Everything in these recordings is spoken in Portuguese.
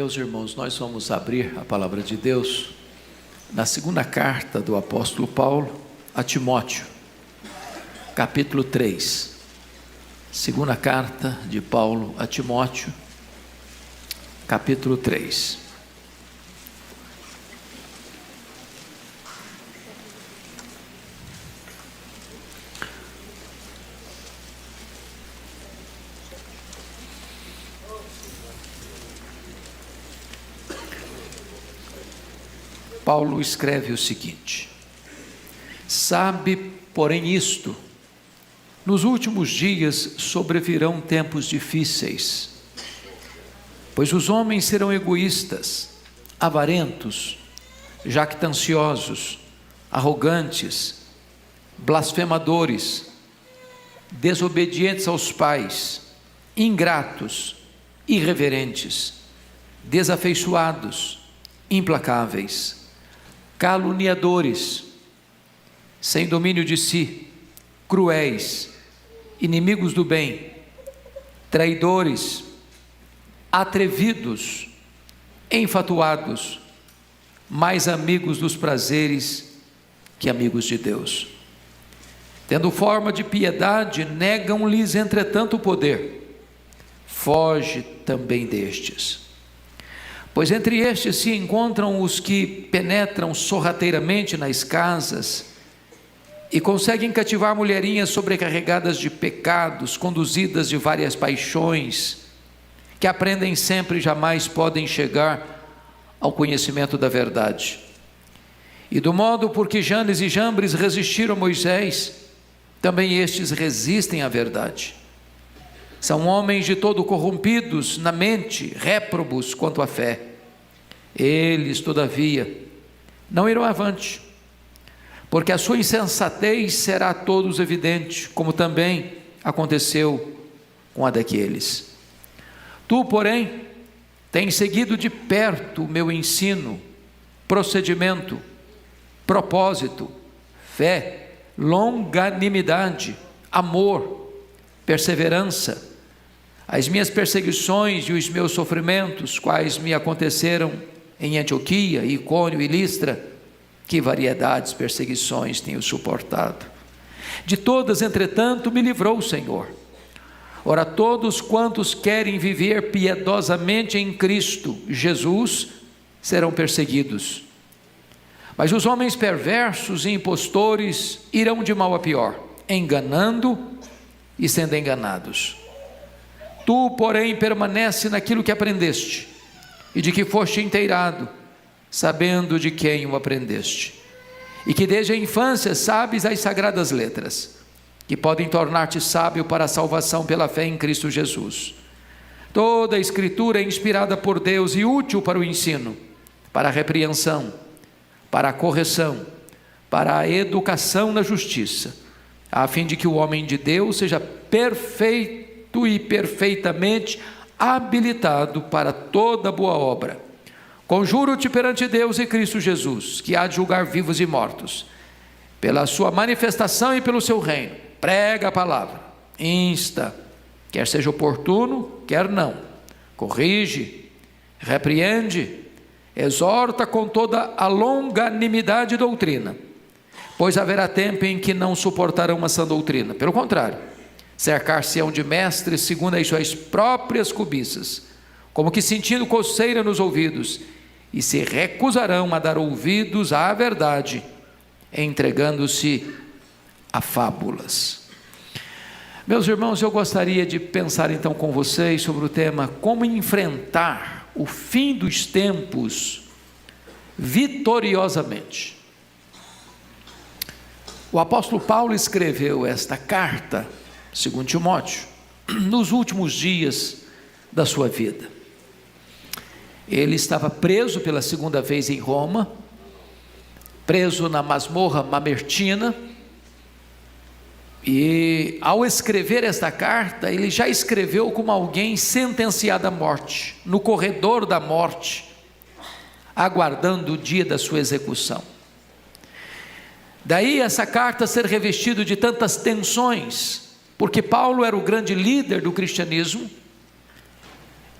Meus irmãos, nós vamos abrir a palavra de Deus na segunda carta do apóstolo Paulo a Timóteo, capítulo 3. Segunda carta de Paulo a Timóteo, capítulo 3. Paulo escreve o seguinte: sabe, porém, isto: nos últimos dias sobrevirão tempos difíceis, pois os homens serão egoístas, avarentos, jactanciosos, arrogantes, blasfemadores, desobedientes aos pais, ingratos, irreverentes, desafeiçoados, implacáveis, caluniadores, sem domínio de si, cruéis, inimigos do bem, traidores, atrevidos, enfatuados, mais amigos dos prazeres que amigos de Deus. Tendo forma de piedade, negam-lhes entretanto o poder. Foge também destes. Pois entre estes se encontram os que penetram sorrateiramente nas casas e conseguem cativar mulherinhas sobrecarregadas de pecados, conduzidas de várias paixões, que aprendem sempre e jamais podem chegar ao conhecimento da verdade. E do modo por que Janes e Jambres resistiram a Moisés, também estes resistem à verdade. São homens de todo corrompidos na mente, réprobos quanto à fé. Eles, todavia, não irão avante, porque a sua insensatez será a todos evidente, como também aconteceu com a daqueles. Tu, porém, tens seguido de perto o meu ensino, procedimento, propósito, fé, longanimidade, amor, perseverança, as minhas perseguições e os meus sofrimentos, quais me aconteceram em Antioquia, Icônio e Listra. Que variedades de perseguições tenho suportado. De todas, entretanto, me livrou o Senhor. Ora, todos quantos querem viver piedosamente em Cristo Jesus serão perseguidos. Mas os homens perversos e impostores irão de mal a pior, enganando e sendo enganados. Tu, porém, permanece naquilo que aprendeste e de que foste inteirado, sabendo de quem o aprendeste, e que desde a infância sabes as sagradas letras, que podem tornar-te sábio para a salvação pela fé em Cristo Jesus. Toda a Escritura é inspirada por Deus e útil para o ensino, para a repreensão, para a correção, para a educação na justiça, a fim de que o homem de Deus seja perfeito e perfeitamente habilitado para toda boa obra. Conjuro-te perante Deus e Cristo Jesus, que há de julgar vivos e mortos, pela sua manifestação e pelo seu reino. Prega a palavra, insta, quer seja oportuno, quer não, corrige, repreende, exorta com toda a longanimidade e doutrina, pois haverá tempo em que não suportarão uma sã doutrina. Pelo contrário, cercar-se-ão de mestres segundo as suas próprias cobiças, como que sentindo coceira nos ouvidos, e se recusarão a dar ouvidos à verdade, entregando-se a fábulas. Meus irmãos, eu gostaria de pensar então com vocês sobre o tema: como enfrentar o fim dos tempos vitoriosamente. O apóstolo Paulo escreveu esta carta, segundo Timóteo, nos últimos dias da sua vida. Ele estava preso pela segunda vez em Roma, preso na masmorra mamertina, e ao escrever esta carta, ele já escreveu como alguém sentenciado à morte, no corredor da morte, aguardando o dia da sua execução. Daí essa carta ser revestida de tantas tensões, porque Paulo era o grande líder do cristianismo,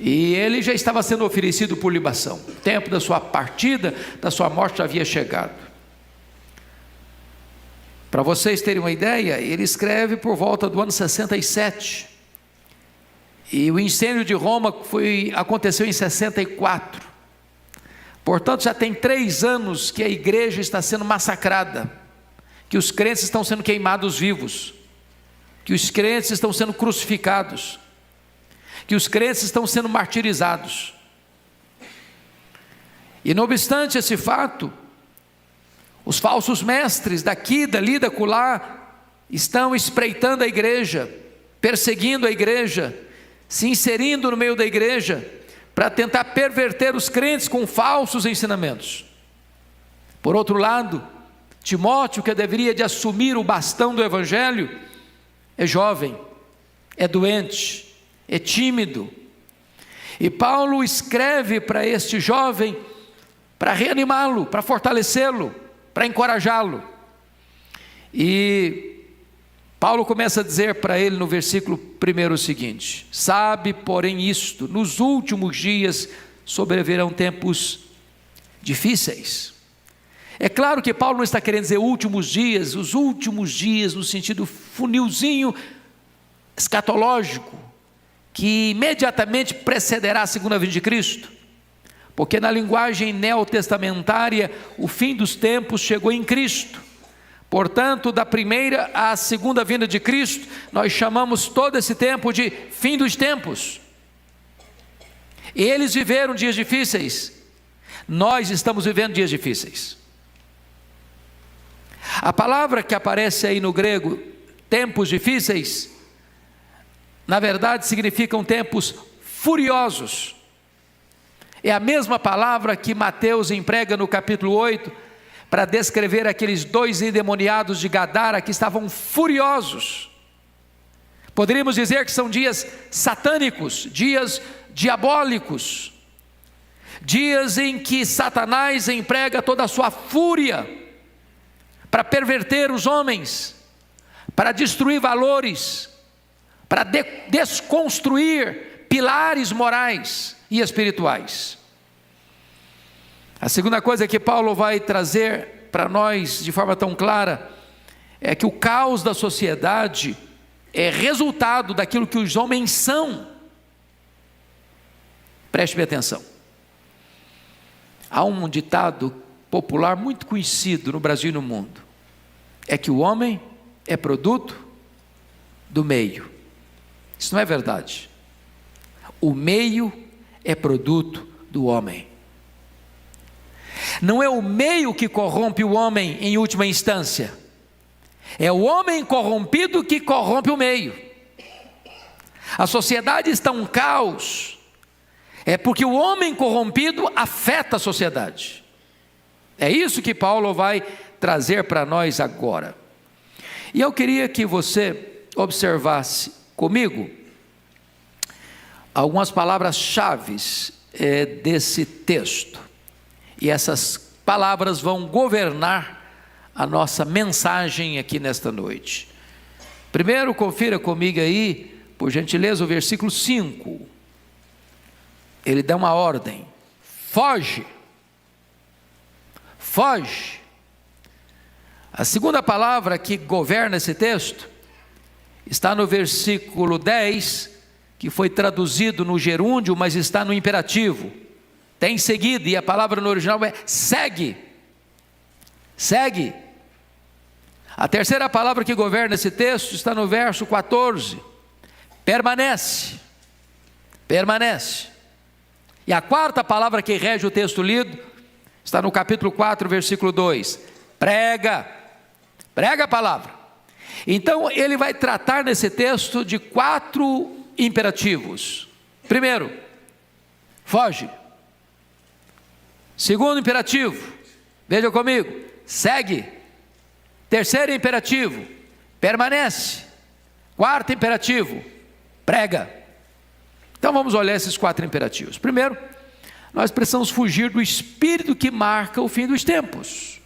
e ele já estava sendo oferecido por libação. O tempo da sua partida, da sua morte já havia chegado. Para vocês terem uma ideia, ele escreve por volta do ano 67, e o incêndio de Roma aconteceu em 64, portanto já tem 3 anos que a igreja está sendo massacrada, que os crentes estão sendo queimados vivos, que os crentes estão sendo crucificados, que os crentes estão sendo martirizados. E não obstante esse fato, os falsos mestres daqui, dali, da acolá, estão espreitando a igreja, perseguindo a igreja, se inserindo no meio da igreja, para tentar perverter os crentes com falsos ensinamentos. Por outro lado, Timóteo, que deveria de assumir o bastão do evangelho, é jovem, é doente, é tímido, e Paulo escreve para este jovem, para reanimá-lo, para fortalecê-lo, para encorajá-lo. E Paulo começa a dizer para ele no versículo 1 o seguinte: sabe, porém, isto, nos últimos dias sobrevirão tempos difíceis. É claro que Paulo não está querendo dizer últimos dias, os últimos dias no sentido funilzinho escatológico, que imediatamente precederá a segunda vinda de Cristo, porque na linguagem neotestamentária o fim dos tempos chegou em Cristo. Portanto, da primeira à segunda vinda de Cristo, nós chamamos todo esse tempo de fim dos tempos. Eles viveram dias difíceis, nós estamos vivendo dias difíceis. A palavra que aparece aí no grego, tempos difíceis, na verdade significam tempos furiosos. É a mesma palavra que Mateus emprega no capítulo 8, para descrever aqueles 2 endemoniados de Gadara que estavam furiosos. Poderíamos dizer que são dias satânicos, dias diabólicos, dias em que Satanás emprega toda a sua fúria para perverter os homens, para destruir valores, para desconstruir pilares morais e espirituais. A segunda coisa que Paulo vai trazer para nós de forma tão clara é que o caos da sociedade é resultado daquilo que os homens são. Preste bem atenção. Há um ditado popular muito conhecido no Brasil e no mundo, é que o homem é produto do meio. Isso não é verdade. O meio é produto do homem. Não é o meio que corrompe o homem em última instância, é o homem corrompido que corrompe o meio. A sociedade está um caos, é porque o homem corrompido afeta a sociedade. É isso que Paulo vai trazer para nós agora. E eu queria que você observasse comigo algumas palavras-chave desse texto. E essas palavras vão governar a nossa mensagem aqui nesta noite. Primeiro, confira comigo aí, por gentileza, o versículo 5. Ele dá uma ordem: foge. Foge. A segunda palavra que governa esse texto está no versículo 10, que foi traduzido no gerúndio, mas está no imperativo. Tem seguido, e a palavra no original é segue. Segue. A terceira palavra que governa esse texto está no verso 14. Permanece. Permanece. E a quarta palavra que rege o texto lido está no capítulo 4, versículo 2. Prega. Prega a palavra. Então ele vai tratar nesse texto de 4 imperativos. Primeiro, foge. Segundo imperativo, veja comigo, segue. Terceiro imperativo, permanece. Quarto imperativo, prega. Então vamos olhar esses 4 imperativos. Primeiro, nós precisamos fugir do espírito que marca o fim dos tempos.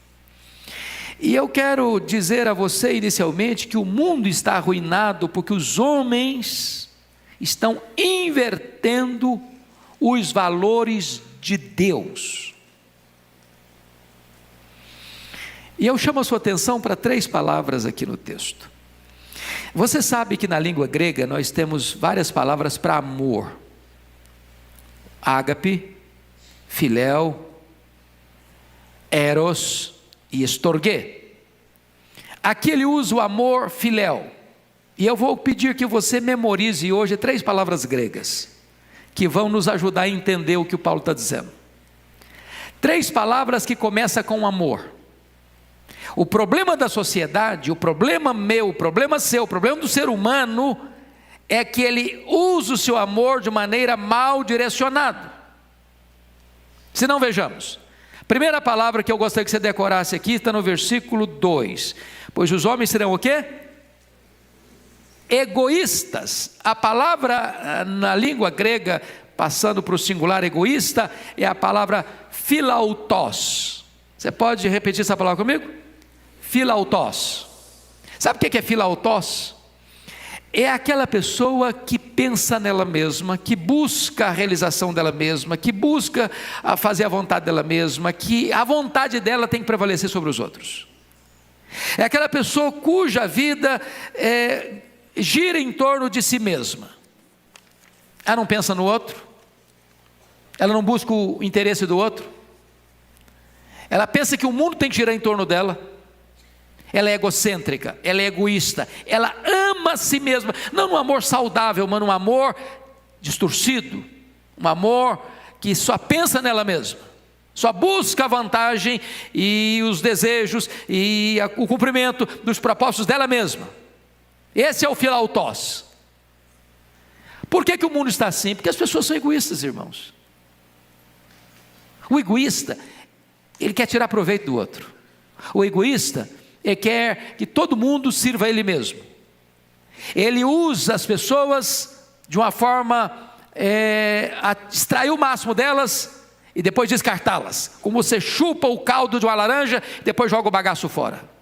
E eu quero dizer a você inicialmente que o mundo está arruinado porque os homens estão invertendo os valores de Deus. E eu chamo a sua atenção para 3 palavras aqui no texto. Você sabe que na língua grega nós temos várias palavras para amor: ágape, filéu, eros e estorguê. Aqui ele usa o amor filéu. E eu vou pedir que você memorize hoje 3 palavras gregas, que vão nos ajudar a entender o que o Paulo está dizendo. 3 palavras que começam com amor. O problema da sociedade, o problema meu, o problema seu, o problema do ser humano, é que ele usa o seu amor de maneira mal direcionada. Se não, vejamos. Primeira palavra que eu gostaria que você decorasse aqui está no versículo 2. Pois os homens serão o quê? Egoístas. A palavra na língua grega, passando para o singular egoísta, é a palavra philautos. Você pode repetir essa palavra comigo? Philautos. Sabe o que é philautos? É aquela pessoa que pensa nela mesma, que busca a realização dela mesma, que busca fazer a vontade dela mesma, que a vontade dela tem que prevalecer sobre os outros. É aquela pessoa cuja vida gira em torno de si mesma. Ela não pensa no outro, ela não busca o interesse do outro, ela pensa que o mundo tem que girar em torno dela. Ela é egocêntrica, ela é egoísta, ela ama a si mesma, não um amor saudável, mas um amor distorcido, um amor que só pensa nela mesma, só busca a vantagem e os desejos e o cumprimento dos propósitos dela mesma. Esse é o philautos. Por que o mundo está assim? Porque as pessoas são egoístas, irmãos. O egoísta, ele quer tirar proveito do outro. O egoísta, ele quer que todo mundo sirva a ele mesmo. Ele usa as pessoas de uma forma a extrair o máximo delas e depois descartá-las. Como você chupa o caldo de uma laranja e depois joga o bagaço fora.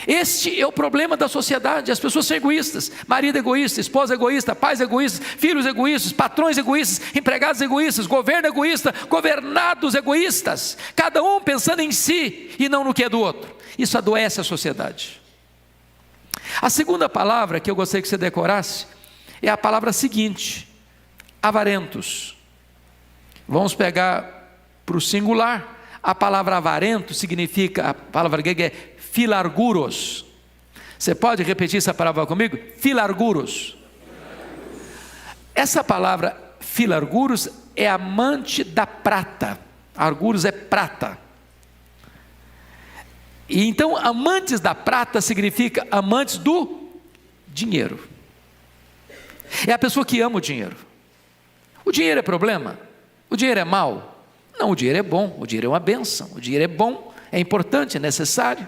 Este é o problema da sociedade. As pessoas são egoístas. Marido egoísta, esposa egoísta, pais egoístas, filhos egoístas, patrões egoístas, empregados egoístas, governo egoísta, governados egoístas, cada um pensando em si e não no que é do outro. Isso adoece a sociedade. A segunda palavra que eu gostaria que você decorasse é a palavra seguinte: avarentos. Vamos pegar para o singular. A palavra avarento significa, a palavra grega é filarguros. Você pode repetir essa palavra comigo? Filarguros. Essa palavra filarguros é amante da prata. Arguros é prata. E então amantes da prata significa amantes do dinheiro. É a pessoa que ama o dinheiro. O dinheiro é problema? O dinheiro é mau? Não, o dinheiro é bom, o dinheiro é uma bênção, o dinheiro é bom, é importante, é necessário.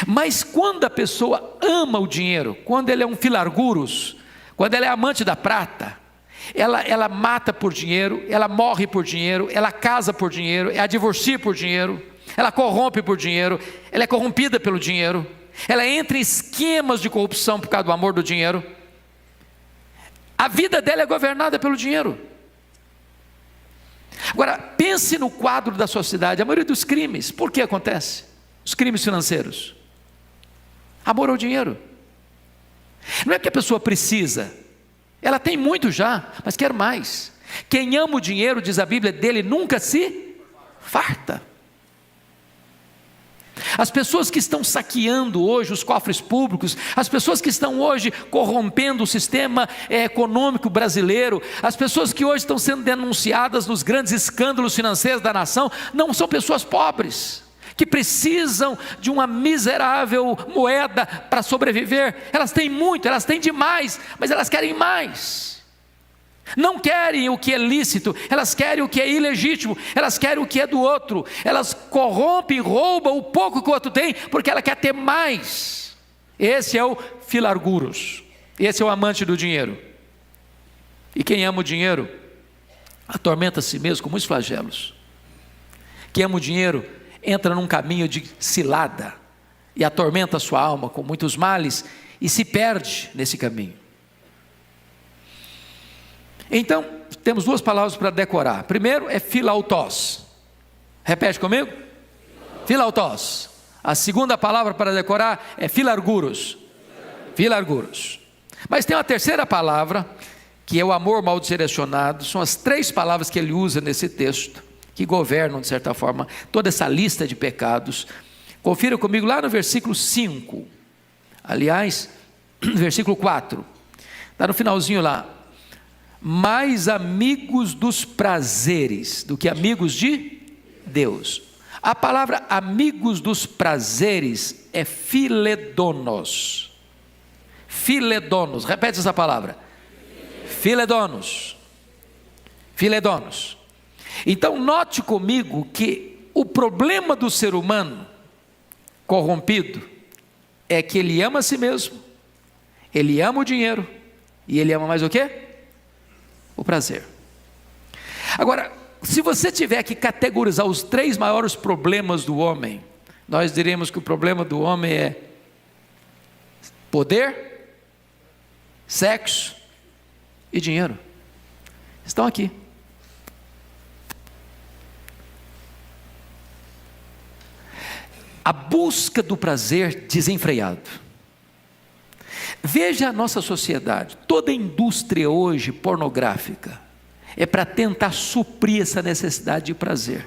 Mas quando a pessoa ama o dinheiro, quando ele é um filarguros, quando ela é amante da prata, ela mata por dinheiro, ela morre por dinheiro, ela casa por dinheiro, ela divorcia por dinheiro, ela corrompe por dinheiro, ela é corrompida pelo dinheiro, ela entra em esquemas de corrupção por causa do amor do dinheiro. A vida dela é governada pelo dinheiro. Agora, pense no quadro da sociedade. A maioria dos crimes, por que acontece? Os crimes financeiros. Amor ao dinheiro. Não é que a pessoa precisa, ela tem muito já, mas quer mais. Quem ama o dinheiro, diz a Bíblia, dele nunca se farta. As pessoas que estão saqueando hoje os cofres públicos, as pessoas que estão hoje corrompendo o sistema econômico brasileiro, as pessoas que hoje estão sendo denunciadas nos grandes escândalos financeiros da nação, não são pessoas pobres, que precisam de uma miserável moeda para sobreviver. Elas têm muito, elas têm demais, mas elas querem mais. Não querem o que é lícito, elas querem o que é ilegítimo, elas querem o que é do outro, elas corrompem, roubam o pouco que o outro tem, porque ela quer ter mais. Esse é o filarguros, esse é o amante do dinheiro. E quem ama o dinheiro, atormenta a si mesmo com muitos flagelos. Quem ama o dinheiro, entra num caminho de cilada, e atormenta a sua alma com muitos males, e se perde nesse caminho. Então, temos duas palavras para decorar. Primeiro é philautos. Repete comigo. Philautos. A segunda palavra para decorar é philarguros. Philarguros. Mas tem uma terceira palavra, que é o amor mal direcionado. São as três palavras que ele usa nesse texto, que governam, de certa forma, toda essa lista de pecados. Confira comigo lá no versículo 5. Aliás, versículo 4. Está no finalzinho lá. Mais amigos dos prazeres do que amigos de Deus. A palavra amigos dos prazeres é philedonos. Philedonos, repete essa palavra. Philedonos. Philedonos. Então note comigo que o problema do ser humano corrompido é que ele ama a si mesmo, ele ama o dinheiro e ele ama mais o quê? O prazer. Agora, se você tiver que categorizar os três maiores problemas do homem, nós diremos que o problema do homem é poder, sexo e dinheiro. Estão aqui. A busca do prazer desenfreado. Veja a nossa sociedade, toda a indústria hoje pornográfica é para tentar suprir essa necessidade de prazer.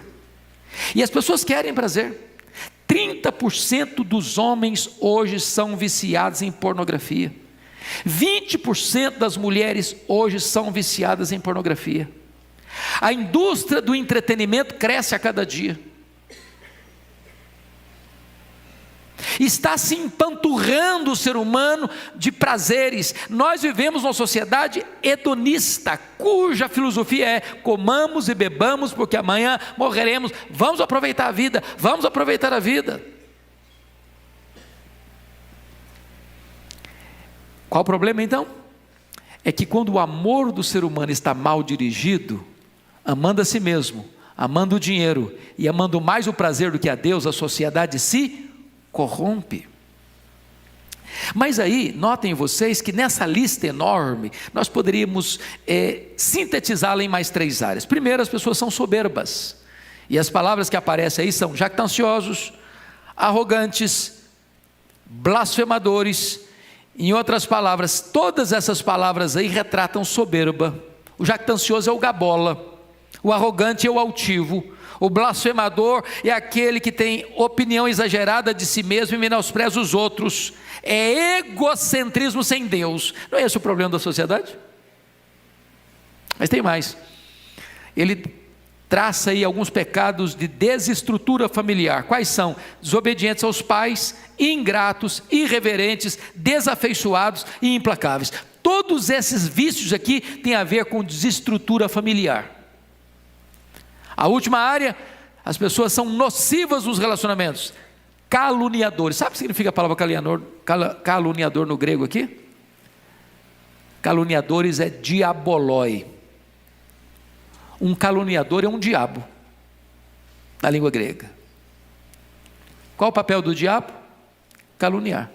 E as pessoas querem prazer. 30% dos homens hoje são viciados em pornografia. 20% das mulheres hoje são viciadas em pornografia. A indústria do entretenimento cresce a cada dia. Está se empanturrando o ser humano de prazeres. Nós vivemos numa sociedade hedonista, cuja filosofia é: comamos e bebamos porque amanhã morreremos, vamos aproveitar a vida, vamos aproveitar a vida. Qual o problema então? É que quando o amor do ser humano está mal dirigido, amando a si mesmo, amando o dinheiro e amando mais o prazer do que a Deus, a sociedade se corrompe. Mas aí, notem vocês que nessa lista enorme, nós poderíamos sintetizá-la em mais três áreas. Primeiro, as pessoas são soberbas, e as palavras que aparecem aí são jactanciosos, arrogantes, blasfemadores. Em outras palavras, todas essas palavras aí retratam soberba. O jactancioso é o gabola, o arrogante é o altivo, o blasfemador é aquele que tem opinião exagerada de si mesmo e menospreza os outros. É egocentrismo sem Deus. Não é esse o problema da sociedade? Mas tem mais. Ele traça aí alguns pecados de desestrutura familiar. Quais são? Desobedientes aos pais, ingratos, irreverentes, desafeiçoados e implacáveis. Todos esses vícios aqui têm a ver com desestrutura familiar. A última área, as pessoas são nocivas nos relacionamentos, caluniadores. Sabe o que significa a palavra caluniador no grego aqui? Caluniadores é diaboloi. Um caluniador é um diabo, na língua grega. Qual o papel do diabo? Caluniar.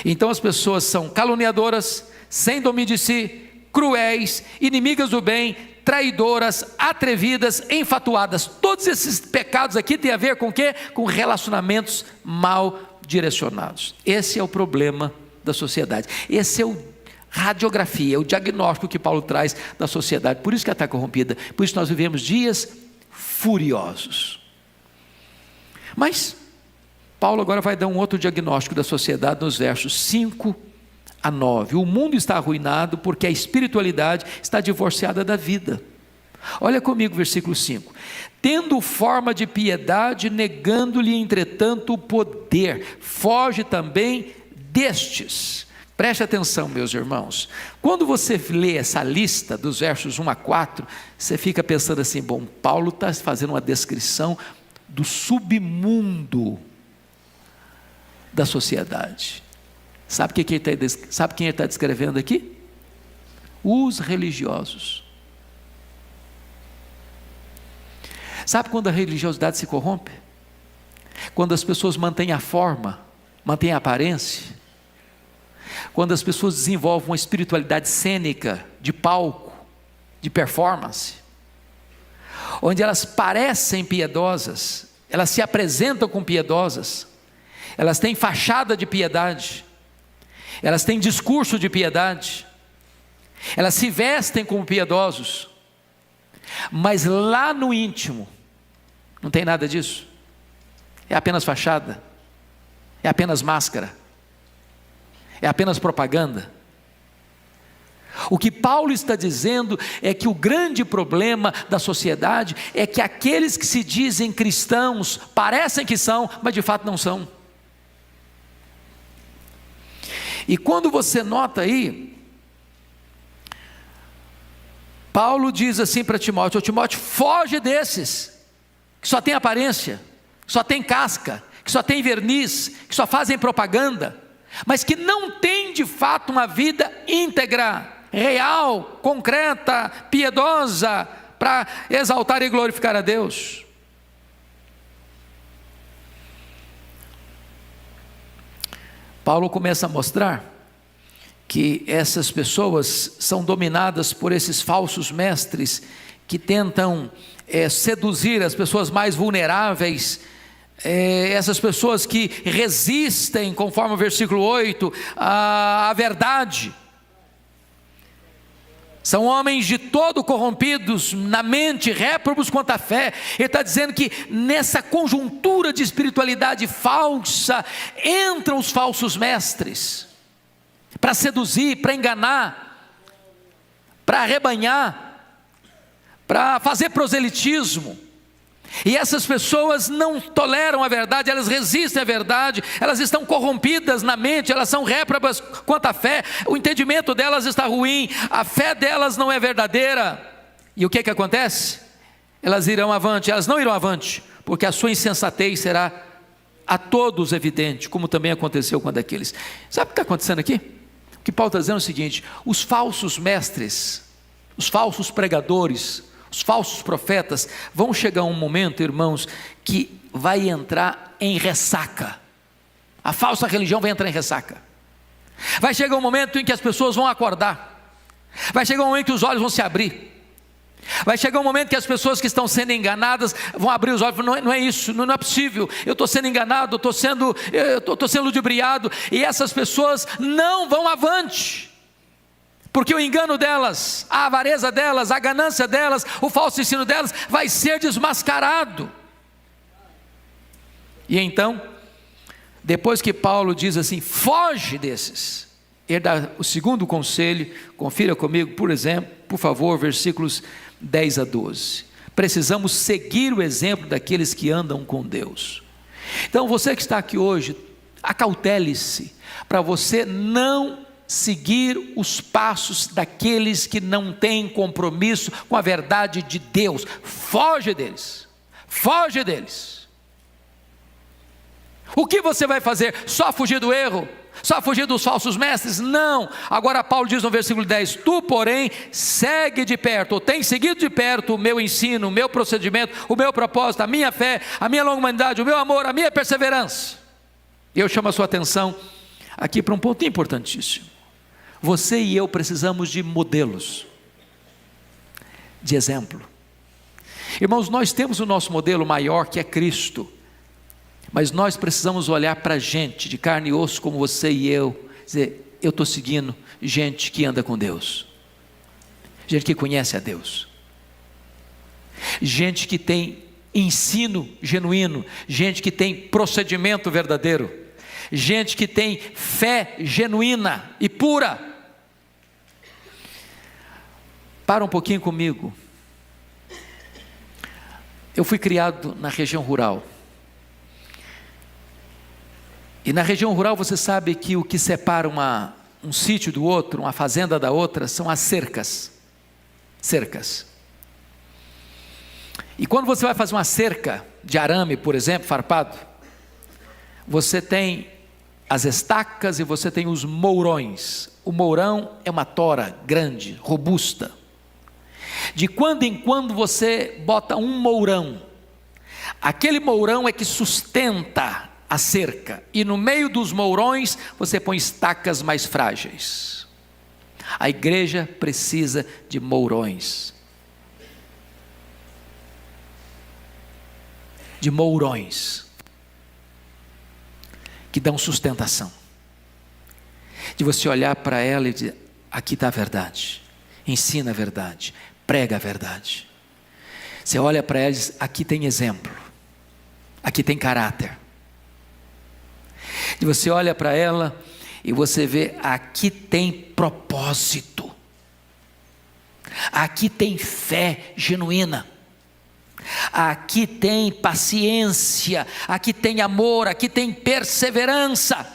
Então as pessoas são caluniadoras, sem domínio de si, cruéis, inimigas do bem, traidoras, atrevidas, enfatuadas. Todos esses pecados aqui têm a ver com o quê? Com relacionamentos mal direcionados. Esse é o problema da sociedade. Esse é o radiografia, é o diagnóstico que Paulo traz da sociedade. Por isso que ela está corrompida. Por isso nós vivemos dias furiosos. Mas Paulo agora vai dar um outro diagnóstico da sociedade nos versos 5 a 9. O mundo está arruinado porque a espiritualidade está divorciada da vida. Olha comigo o versículo 5. Tendo forma de piedade, negando-lhe entretanto o poder, foge também destes. Preste atenção, meus irmãos. Quando você lê essa lista dos versos 1 a 4, você fica pensando assim: bom, Paulo está fazendo uma descrição do submundo da sociedade. Sabe quem ele está descrevendo aqui? Os religiosos. Sabe quando a religiosidade se corrompe? Quando as pessoas mantêm a forma, mantêm a aparência. quando as pessoas desenvolvem uma espiritualidade cênica, de palco, de performance, onde elas parecem piedosas, elas se apresentam como piedosas, elas têm fachada de piedade, elas têm discurso de piedade, elas se vestem como piedosos, mas lá no íntimo não tem nada disso, é apenas fachada, é apenas máscara, é apenas propaganda. O que Paulo está dizendo é que o grande problema da sociedade é que aqueles que se dizem cristãos parecem que são, mas de fato não são. E quando você nota aí, Paulo diz assim para Timóteo: Timóteo, foge desses que só tem aparência, que só tem casca, que só tem verniz, que só fazem propaganda, mas que não tem de fato uma vida íntegra, real, concreta, piedosa, para exaltar e glorificar a Deus. Paulo começa a mostrar que essas pessoas são dominadas por esses falsos mestres que tentam seduzir as pessoas mais vulneráveis, essas pessoas que resistem, conforme o versículo 8, à verdade. São homens de todo corrompidos na mente, réprobos quanto à fé. Ele está dizendo que nessa conjuntura de espiritualidade falsa entram os falsos mestres para seduzir, para enganar, para arrebanhar, para fazer proselitismo. E essas pessoas não toleram a verdade, elas resistem à verdade, elas estão corrompidas na mente, elas são réprobas quanto à fé, o entendimento delas está ruim, a fé delas não é verdadeira. E o que acontece? Elas irão avante, elas não irão avante, porque a sua insensatez será a todos evidente, como também aconteceu com aqueles. Sabe o que está acontecendo aqui? O que Paulo está dizendo é o seguinte: os falsos mestres, os falsos pregadores, os falsos profetas, vão chegar um momento, irmãos, que vai entrar em ressaca. A falsa religião vai entrar em ressaca. Vai chegar um momento em que as pessoas vão acordar. Vai chegar um momento que os olhos vão se abrir. Vai chegar um momento que as pessoas que estão sendo enganadas vão abrir os olhos. Não é isso, não é possível. Eu estou sendo enganado, eu estou sendo ludibriado. E essas pessoas não vão avante. Porque o engano delas, a avareza delas, a ganância delas, o falso ensino delas vai ser desmascarado. E então, depois que Paulo diz assim, foge desses, ele dá o segundo conselho. Confira comigo, por exemplo, por favor, versículos 10 a 12. Precisamos seguir o exemplo daqueles que andam com Deus. Então você que está aqui hoje, acautele-se, para você não seguir os passos daqueles que não têm compromisso com a verdade de Deus. Foge deles, foge deles. O que você vai fazer? Só fugir do erro? Só fugir dos falsos mestres? Não. Agora Paulo diz no versículo 10, tu porém segue de perto, ou tem seguido de perto o meu ensino, o meu procedimento, o meu propósito, a minha fé, a minha longanimidade, o meu amor, a minha perseverança. E eu chamo a sua atenção aqui para um ponto importantíssimo. Você e eu precisamos de modelos, de exemplo. Irmãos, nós temos o nosso modelo maior, que é Cristo, mas nós precisamos olhar para gente de carne e osso como você e eu, dizer, eu estou seguindo gente que anda com Deus, gente que conhece a Deus, gente que tem ensino genuíno, gente que tem procedimento verdadeiro, gente que tem fé genuína e pura. Para um pouquinho comigo. Eu fui criado na região rural. E na região rural você sabe que o que separa um sítio do outro, uma fazenda da outra, são as cercas. Cercas. E quando você vai fazer uma cerca de arame, por exemplo, farpado, você tem as estacas e você tem os mourões. O mourão é uma tora grande, robusta. De quando em quando você bota um mourão. Aquele mourão é que sustenta a cerca, e no meio dos mourões você põe estacas mais frágeis. A igreja precisa de mourões. De mourões que dão sustentação. De você olhar para ela e dizer: aqui está a verdade, ensina a verdade, prega a verdade. Você olha para ela e diz: aqui tem exemplo, aqui tem caráter. E você olha para ela e você vê: aqui tem propósito, aqui tem fé genuína, aqui tem paciência, aqui tem amor, aqui tem perseverança.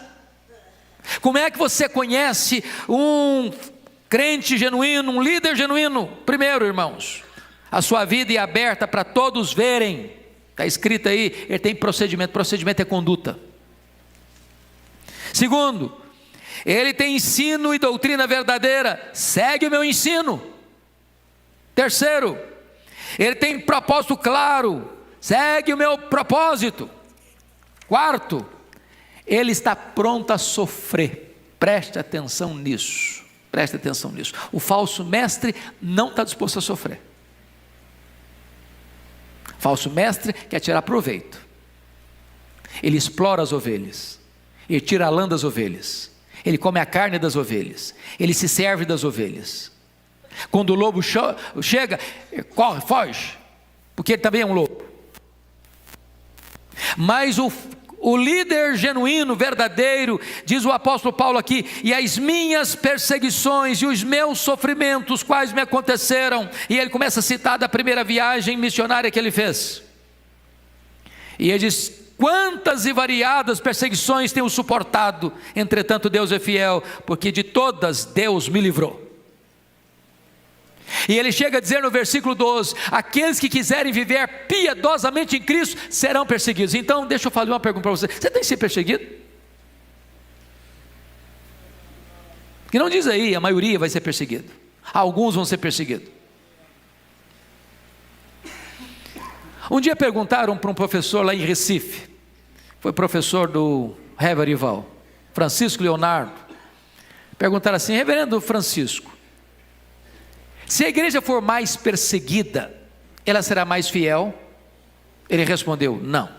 Como é que você conhece um crente genuíno, um líder genuíno? Primeiro, irmãos, a sua vida é aberta para todos verem. Está escrito aí, ele tem procedimento. Procedimento é conduta. Segundo, ele tem ensino e doutrina verdadeira. Segue o meu ensino. Terceiro, ele tem propósito claro. Segue o meu propósito. Quarto, ele está pronto a sofrer. Preste atenção nisso. Preste atenção nisso. O falso mestre não está disposto a sofrer. O falso mestre quer tirar proveito. Ele explora as ovelhas. Ele tira a lã das ovelhas. Ele come a carne das ovelhas. Ele se serve das ovelhas. Quando o lobo chega, corre, foge, porque ele também é um lobo. Mas o líder genuíno, verdadeiro, diz o apóstolo Paulo aqui: e as minhas perseguições e os meus sofrimentos, quais me aconteceram. E ele começa a citar da primeira viagem missionária que ele fez. E ele diz: quantas e variadas perseguições tenho suportado, entretanto Deus é fiel, porque de todas Deus me livrou. E ele chega a dizer no versículo 12: aqueles que quiserem viver piedosamente em Cristo serão perseguidos. Então deixa eu fazer uma pergunta para você: você tem sido perseguido? Que não diz aí, a maioria vai ser perseguido, alguns vão ser perseguidos. Um dia perguntaram para um professor lá em Recife, foi professor do Reverival, Francisco Leonardo. Perguntaram assim: reverendo Francisco, se a igreja for mais perseguida, ela será mais fiel? Ele respondeu: não.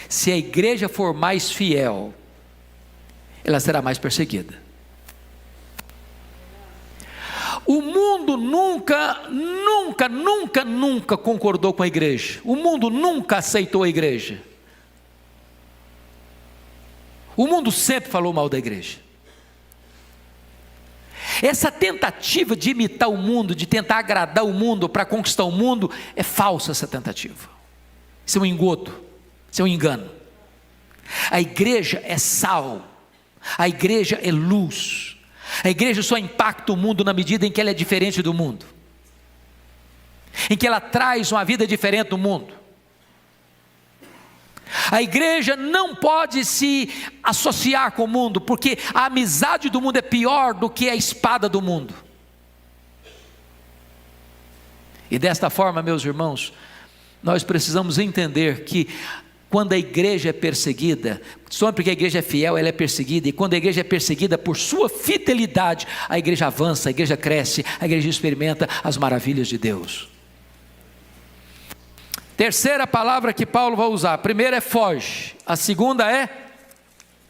Se a igreja for mais fiel, ela será mais perseguida. O mundo nunca concordou com a igreja. O mundo nunca aceitou a igreja. O mundo sempre falou mal da igreja. Essa tentativa de imitar o mundo, de tentar agradar o mundo para conquistar o mundo, é falsa essa tentativa. Isso é um engodo, isso é um engano. A igreja é sal, a igreja é luz. A igreja só impacta o mundo na medida em que ela é diferente do mundo, em que ela traz uma vida diferente do mundo. A igreja não pode se associar com o mundo, porque a amizade do mundo é pior do que a espada do mundo. E desta forma, meus irmãos, nós precisamos entender que quando a igreja é perseguida, só porque a igreja é fiel, ela é perseguida, e quando a igreja é perseguida por sua fidelidade, a igreja avança, a igreja cresce, a igreja experimenta as maravilhas de Deus. Terceira palavra que Paulo vai usar: a primeira é foge, a segunda é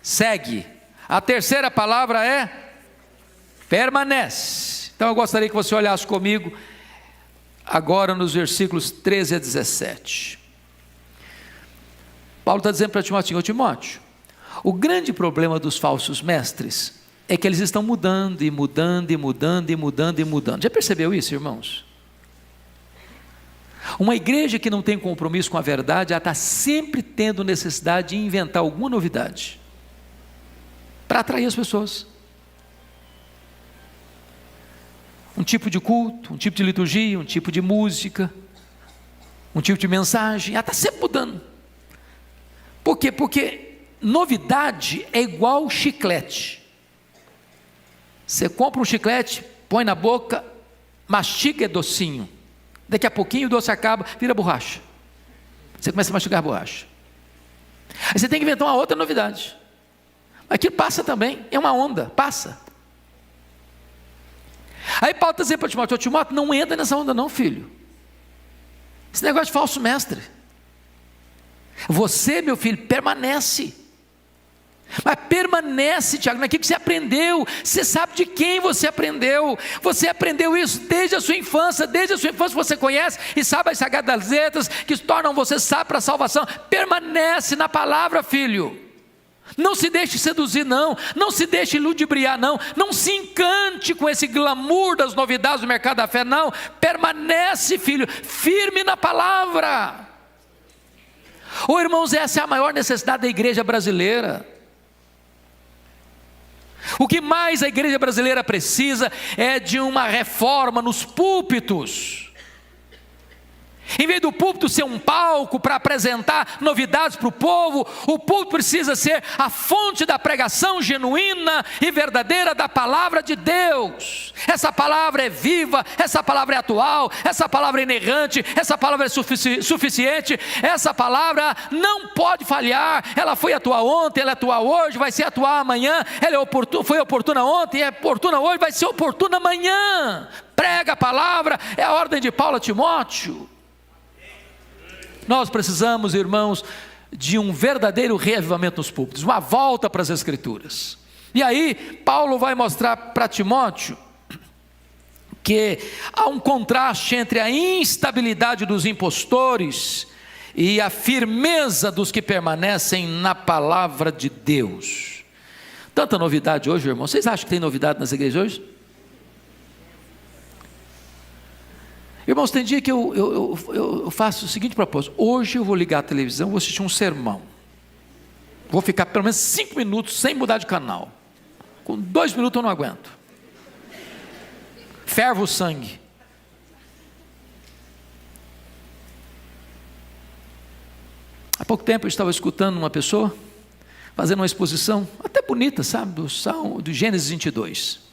segue, a terceira palavra é permanece. Então eu gostaria que você olhasse comigo agora nos versículos 13 a 17. Paulo está dizendo para Timóteo: ô Timóteo, o grande problema dos falsos mestres é que eles estão mudando e mudando e mudando e mudando e mudando. Já percebeu isso, irmãos? Uma igreja que não tem compromisso com a verdade, ela está sempre tendo necessidade de inventar alguma novidade para atrair as pessoas. Um tipo de culto, um tipo de liturgia, um tipo de música, um tipo de mensagem, ela está sempre mudando. Por quê? Porque novidade é igual chiclete. Você compra um chiclete, põe na boca, mastiga, é docinho. Daqui a pouquinho o doce acaba, vira borracha. Você começa a mastigar a borracha. Aí você tem que inventar uma outra novidade. Aquilo passa também, é uma onda, passa. Aí Paulo está dizendo para Timóteo: Timóteo, não entra nessa onda não, filho. Esse negócio de falso mestre. Você, meu filho, permanece. Mas permanece, Tiago, naquilo que você aprendeu. Você sabe de quem você aprendeu. Você aprendeu isso desde a sua infância. Desde a sua infância você conhece e sabe as sagradas letras que tornam você sábio para a salvação. Permanece na palavra, filho. Não se deixe seduzir não. Não se deixe ludibriar não. Não se encante com esse glamour das novidades do mercado da fé não. Permanece, filho, firme na palavra. Oh, irmãos, essa é a maior necessidade da igreja brasileira. O que mais a igreja brasileira precisa é de uma reforma nos púlpitos. Em vez do púlpito ser um palco para apresentar novidades para o povo, o púlpito precisa ser a fonte da pregação genuína e verdadeira da palavra de Deus. Essa palavra é viva, essa palavra é atual, essa palavra é inerrante, essa palavra é suficiente, essa palavra não pode falhar. Ela foi atual ontem, ela é atual hoje, vai ser atual amanhã, ela foi oportuna ontem, é oportuna hoje, vai ser oportuna amanhã. Prega a palavra, é a ordem de Paulo a Timóteo. Nós precisamos, irmãos, de um verdadeiro reavivamento nos púlpitos, uma volta para as Escrituras. E aí, Paulo vai mostrar para Timóteo que há um contraste entre a instabilidade dos impostores e a firmeza dos que permanecem na palavra de Deus. Tanta novidade hoje, irmãos. Vocês acham que tem novidade nas igrejas hoje? Irmãos, tem dia que eu faço o seguinte propósito: hoje eu vou ligar a televisão, vou assistir um sermão, vou ficar pelo menos 5 minutos sem mudar de canal. Com 2 minutos eu não aguento, fervo o sangue. Há pouco tempo eu estava escutando uma pessoa fazendo uma exposição até bonita, sabe, do Gênesis 22.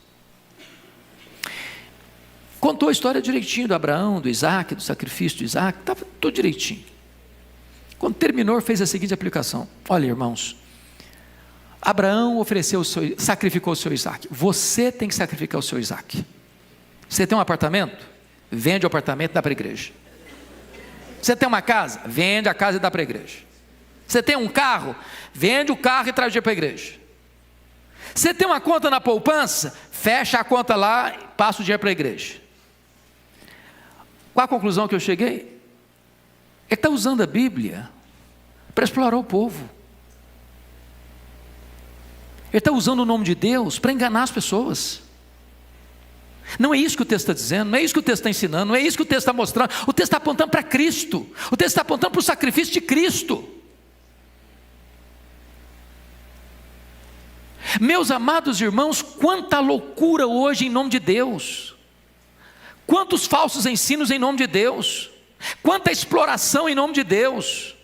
Contou a história direitinho do Abraão, do Isaac, do sacrifício de Isaac, estava tudo direitinho. Quando terminou, fez a seguinte aplicação: olha, irmãos, Abraão sacrificou o seu Isaac. Você tem que sacrificar o seu Isaac. Você tem um apartamento? Vende o apartamento e dá para a igreja. Você tem uma casa? Vende a casa e dá para a igreja. Você tem um carro? Vende o carro e traz para a igreja. Você tem uma conta na poupança? Fecha a conta lá e passa o dinheiro para a igreja. Qual a conclusão que eu cheguei? Ele está usando a Bíblia para explorar o povo. Ele está usando o nome de Deus para enganar as pessoas. Não é isso que o texto está dizendo, não é isso que o texto está ensinando, não é isso que o texto está mostrando. O texto está apontando para Cristo, o texto está apontando para o sacrifício de Cristo. Meus amados irmãos, quanta loucura hoje em nome de Deus, quantos falsos ensinos em nome de Deus, quanta exploração em nome de Deus.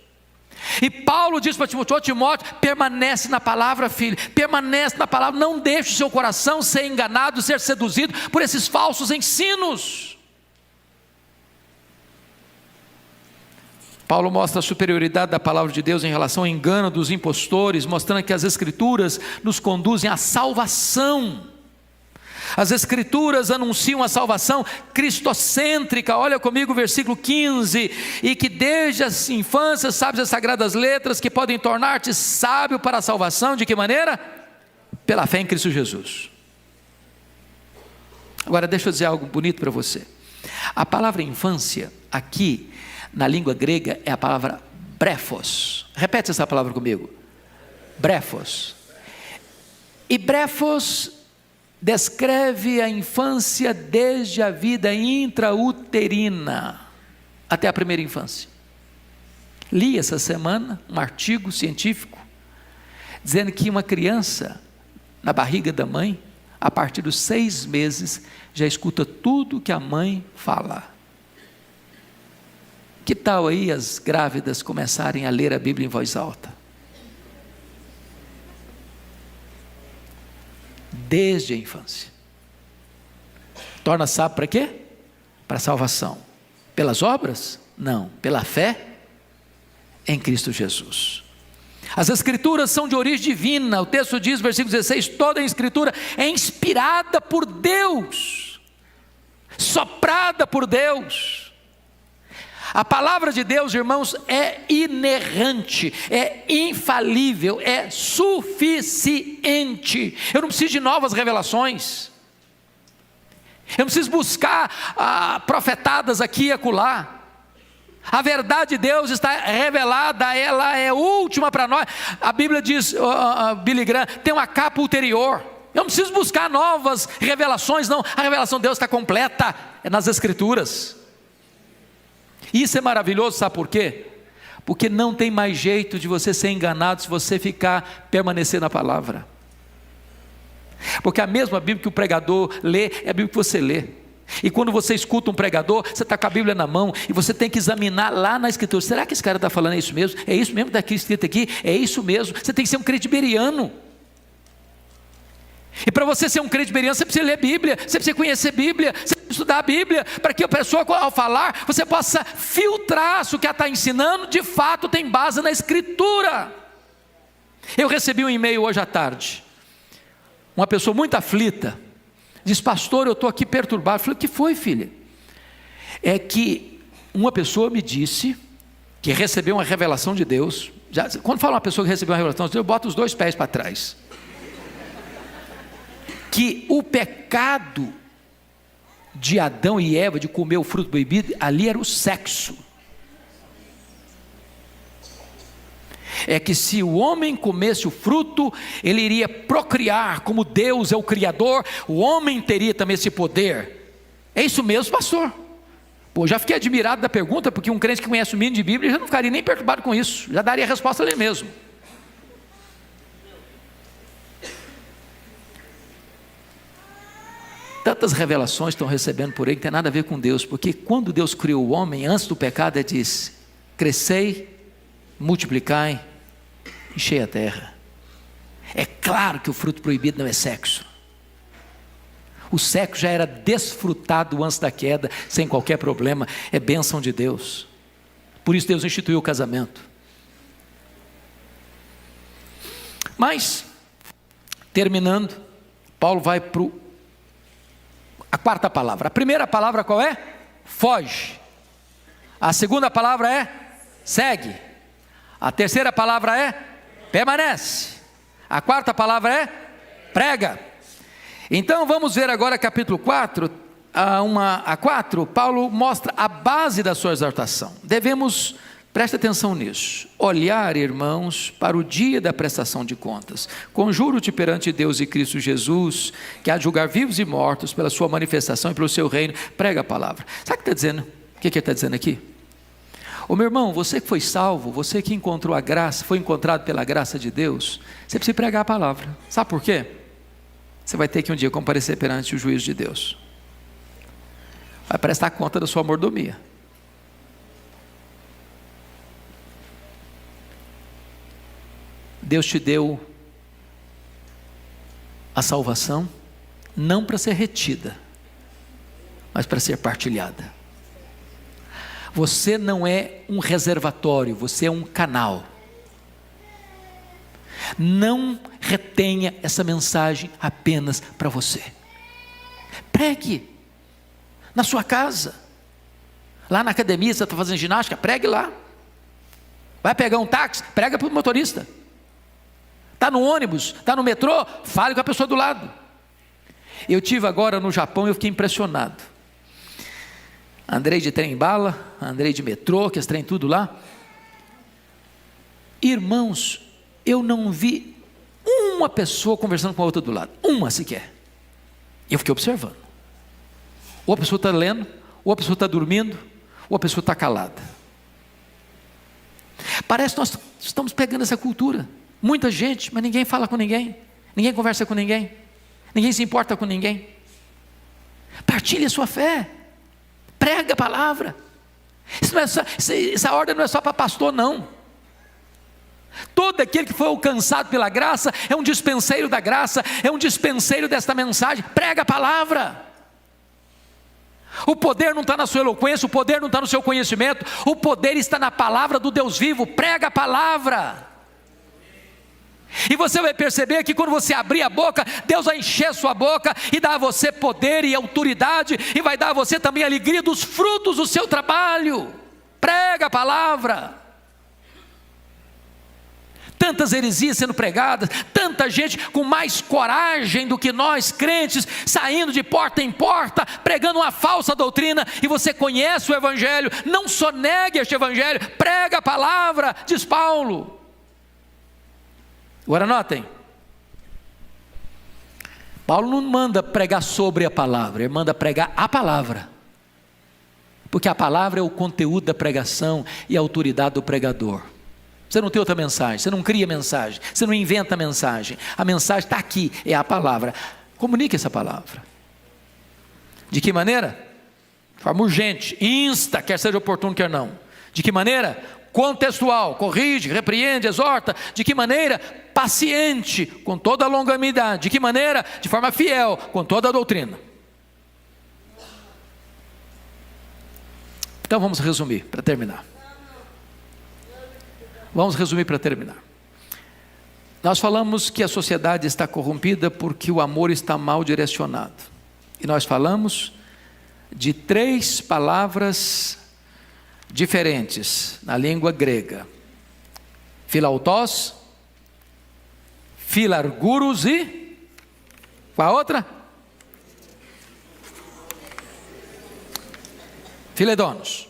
E Paulo diz para Timóteo: Timóteo, permanece na palavra, filho, permanece na palavra, não deixe o seu coração ser enganado, ser seduzido por esses falsos ensinos. Paulo mostra a superioridade da palavra de Deus em relação ao engano dos impostores, mostrando que as Escrituras nos conduzem à salvação. As Escrituras anunciam a salvação cristocêntrica. Olha comigo o versículo 15: e que desde a infância sabes as sagradas letras que podem tornar-te sábio para a salvação. De que maneira? Pela fé em Cristo Jesus. Agora deixa eu dizer algo bonito para você. A palavra infância aqui na língua grega é a palavra brefos. Repete essa palavra comigo: brefos. E brefos descreve a infância desde a vida intrauterina até a primeira infância. Li essa semana um artigo científico dizendo que uma criança na barriga da mãe, a partir dos 6 meses, já escuta tudo que a mãe fala. Que tal aí as grávidas começarem a ler a Bíblia em voz alta? Desde a infância. Torna sábio para quê? Para a salvação. Pelas obras? Não, pela fé em Cristo Jesus. As escrituras são de origem divina. O texto diz, versículo 16, toda a escritura é inspirada por Deus, soprada por Deus. A palavra de Deus, irmãos, é inerrante, é infalível, é suficiente. Eu não preciso de novas revelações. Eu não preciso buscar profetadas aqui e acolá. A verdade de Deus está revelada, ela é última para nós. A Bíblia diz, Billy Graham, tem uma capa ulterior. Eu não preciso buscar novas revelações, não. A revelação de Deus está completa, é nas Escrituras. Isso é maravilhoso, sabe por quê? Porque não tem mais jeito de você ser enganado se você permanecer na palavra. Porque a mesma Bíblia que o pregador lê, é a Bíblia que você lê. E quando você escuta um pregador, você está com a Bíblia na mão, e você tem que examinar lá na Escritura, será que esse cara está falando isso mesmo? É isso mesmo que está escrito aqui? É isso mesmo? Você tem que ser um crente beriano. E para você ser um crente beriano, você precisa ler Bíblia, você precisa conhecer Bíblia, você precisa estudar a Bíblia, para que a pessoa, ao falar, você possa filtrar se o que ela está ensinando, de fato tem base na Escritura. Eu recebi um e-mail hoje à tarde, uma pessoa muito aflita, diz, pastor, eu estou aqui perturbado. Eu falei, o que foi, filha? É que uma pessoa me disse que recebeu uma revelação de Deus. Quando fala uma pessoa que recebeu uma revelação de Deus, eu boto os dois pés para trás. Que o pecado de Adão e Eva, de comer o fruto proibido, ali era o sexo. É que se o homem comesse o fruto, ele iria procriar, como Deus é o Criador, o homem teria também esse poder. É isso mesmo, pastor? Pô, já fiquei admirado da pergunta, porque um crente que conhece o mínimo de Bíblia, já não ficaria nem perturbado com isso, já daria a resposta ali mesmo. Tantas revelações estão recebendo por aí, que não tem nada a ver com Deus, porque quando Deus criou o homem, antes do pecado, ele disse, crescei, multiplicai, enchei a terra. É claro que o fruto proibido não é sexo. O sexo já era desfrutado antes da queda, sem qualquer problema, é bênção de Deus. Por isso Deus instituiu o casamento. Mas, terminando, Paulo vai para a quarta palavra. A primeira palavra qual é? Foge. A segunda palavra é? Segue. A terceira palavra é? Permanece. A quarta palavra é? Prega. Então vamos ver agora capítulo 4, a 4, Paulo mostra a base da sua exortação. Devemos, preste atenção nisso, olhar, irmãos, para o dia da prestação de contas. Conjuro-te perante Deus e Cristo Jesus, que há de julgar vivos e mortos pela sua manifestação e pelo seu reino. Prega a palavra. Sabe o que está dizendo? O que ele está dizendo aqui? Ô meu irmão, você que foi salvo, você que encontrou a graça, foi encontrado pela graça de Deus, você precisa pregar a palavra. Sabe por quê? Você vai ter que um dia comparecer perante o juízo de Deus. Vai prestar conta da sua mordomia. Deus te deu a salvação, não para ser retida, mas para ser partilhada. Você não é um reservatório, você é um canal. Não retenha essa mensagem apenas para você. Pregue na sua casa, lá na academia, você está fazendo ginástica, pregue lá. Vai pegar um táxi, prega para o motorista. Está no ônibus, está no metrô, fale com a pessoa do lado. Eu tive agora no Japão e eu fiquei impressionado. Andei de trem-bala, andei de metrô, que é trem tudo lá. Irmãos, eu não vi uma pessoa conversando com a outra do lado, uma sequer. Eu fiquei observando. Ou a pessoa está lendo, ou a pessoa está dormindo, ou a pessoa está calada. Parece que nós estamos pegando essa cultura. Muita gente, mas ninguém fala com ninguém, ninguém conversa com ninguém, ninguém se importa com ninguém. Partilhe a sua fé, prega a palavra. Essa ordem não é só para pastor, não. Todo aquele que foi alcançado pela graça é um dispenseiro da graça, é um dispenseiro desta mensagem. Prega a palavra. O poder não está na sua eloquência, o poder não está no seu conhecimento, o poder está na palavra do Deus vivo. Prega a palavra. E você vai perceber que quando você abrir a boca, Deus vai encher sua boca e dar a você poder e autoridade, e vai dar a você também a alegria dos frutos do seu trabalho. Prega a palavra. Tantas heresias sendo pregadas, tanta gente com mais coragem do que nós crentes, saindo de porta em porta, pregando uma falsa doutrina, e você conhece o Evangelho, não sonegue este Evangelho, prega a palavra, diz Paulo. Agora notem, Paulo não manda pregar sobre a palavra, ele manda pregar a palavra, porque a palavra é o conteúdo da pregação e a autoridade do pregador. Você não tem outra mensagem, você não cria mensagem, você não inventa mensagem, a mensagem está aqui, é a palavra. Comunique essa palavra. De que maneira? De forma urgente, insta, quer seja oportuno, quer não. De que maneira? Contextual, corrige, repreende, exorta. De que maneira? Paciente, com toda a longanimidade. De que maneira? De forma fiel, com toda a doutrina. Então vamos resumir, para terminar. Vamos resumir para terminar. Nós falamos que a sociedade está corrompida porque o amor está mal direcionado. E nós falamos de 3 palavras diferentes na língua grega: filautos, filarguros e qual a outra? Filedonos.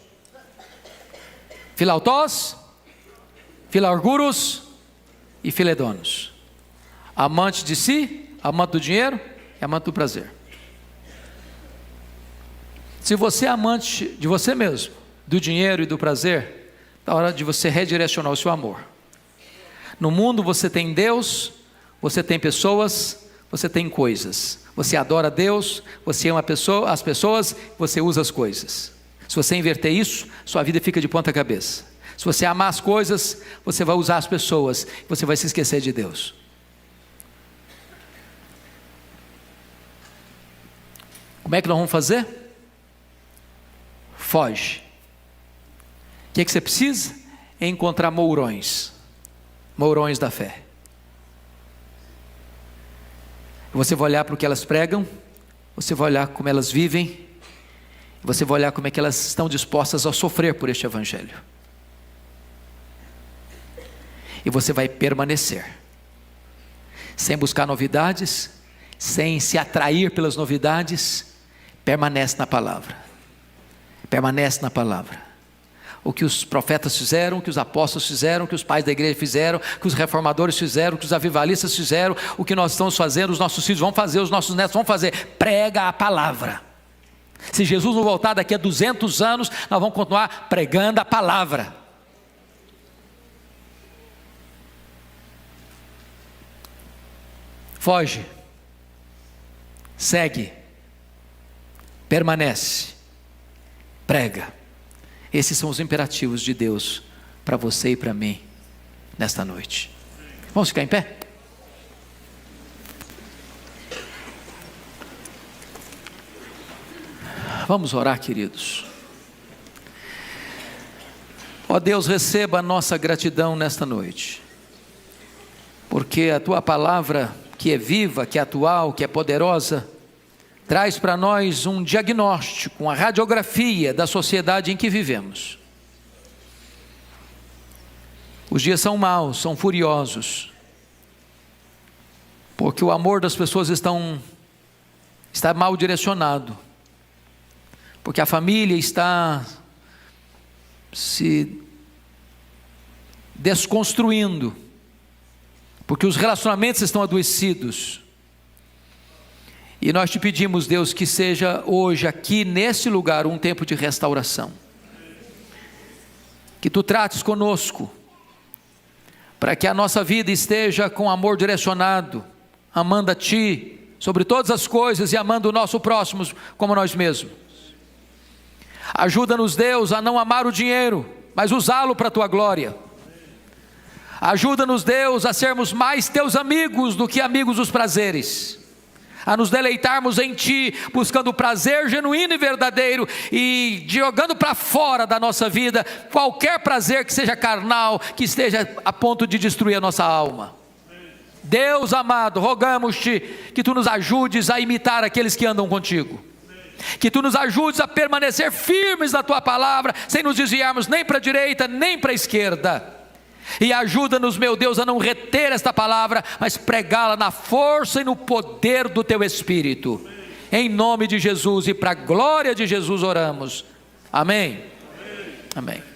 Filautos, filarguros e filedonos. Amante de si, amante do dinheiro e amante do prazer. Se você é amante de você mesmo, do dinheiro e do prazer, é hora de você redirecionar o seu amor. No mundo você tem Deus, você tem pessoas, você tem coisas. Você adora Deus, você ama as pessoas, você usa as coisas. Se você inverter isso, sua vida fica de ponta cabeça. Se você amar as coisas, você vai usar as pessoas, você vai se esquecer de Deus. Como é que nós vamos fazer? Foge. O que você precisa? É encontrar mourões da fé. Você vai olhar para o que elas pregam, você vai olhar como elas vivem, você vai olhar como é que elas estão dispostas a sofrer por este Evangelho. E você vai permanecer, sem buscar novidades, sem se atrair pelas novidades. Permanece na palavra, permanece na palavra. O que os profetas fizeram, o que os apóstolos fizeram, o que os pais da igreja fizeram, o que os reformadores fizeram, o que os avivalistas fizeram, o que nós estamos fazendo, os nossos filhos vão fazer, os nossos netos vão fazer. Prega a palavra. Se Jesus não voltar daqui a 200 anos, nós vamos continuar pregando a palavra. Foge, segue, permanece, prega. Esses são os imperativos de Deus para você e para mim nesta noite. Vamos ficar em pé? Vamos orar, queridos. Ó Deus, receba a nossa gratidão nesta noite, porque a Tua palavra, que é viva, que é atual, que é poderosa, traz para nós um diagnóstico, uma radiografia da sociedade em que vivemos. Os dias são maus, são furiosos, porque o amor das pessoas está mal direcionado, porque a família está se desconstruindo, porque os relacionamentos estão adoecidos. E nós te pedimos, Deus, que seja hoje aqui nesse lugar um tempo de restauração, que Tu trates conosco, para que a nossa vida esteja com amor direcionado, amando a Ti sobre todas as coisas e amando o nosso próximo como nós mesmos. Ajuda-nos, Deus, a não amar o dinheiro, mas usá-lo para a Tua glória. Ajuda-nos, Deus, a sermos mais Teus amigos do que amigos dos prazeres, a nos deleitarmos em Ti, buscando o prazer genuíno e verdadeiro, e jogando para fora da nossa vida qualquer prazer que seja carnal, que esteja a ponto de destruir a nossa alma. Deus amado, rogamos-te que tu nos ajudes a imitar aqueles que andam contigo, que tu nos ajudes a permanecer firmes na tua palavra, sem nos desviarmos nem para a direita, nem para a esquerda. E ajuda-nos, meu Deus, a não reter esta palavra, mas pregá-la na força e no poder do teu Espírito. Em nome de Jesus e para a glória de Jesus oramos. Amém. Amém.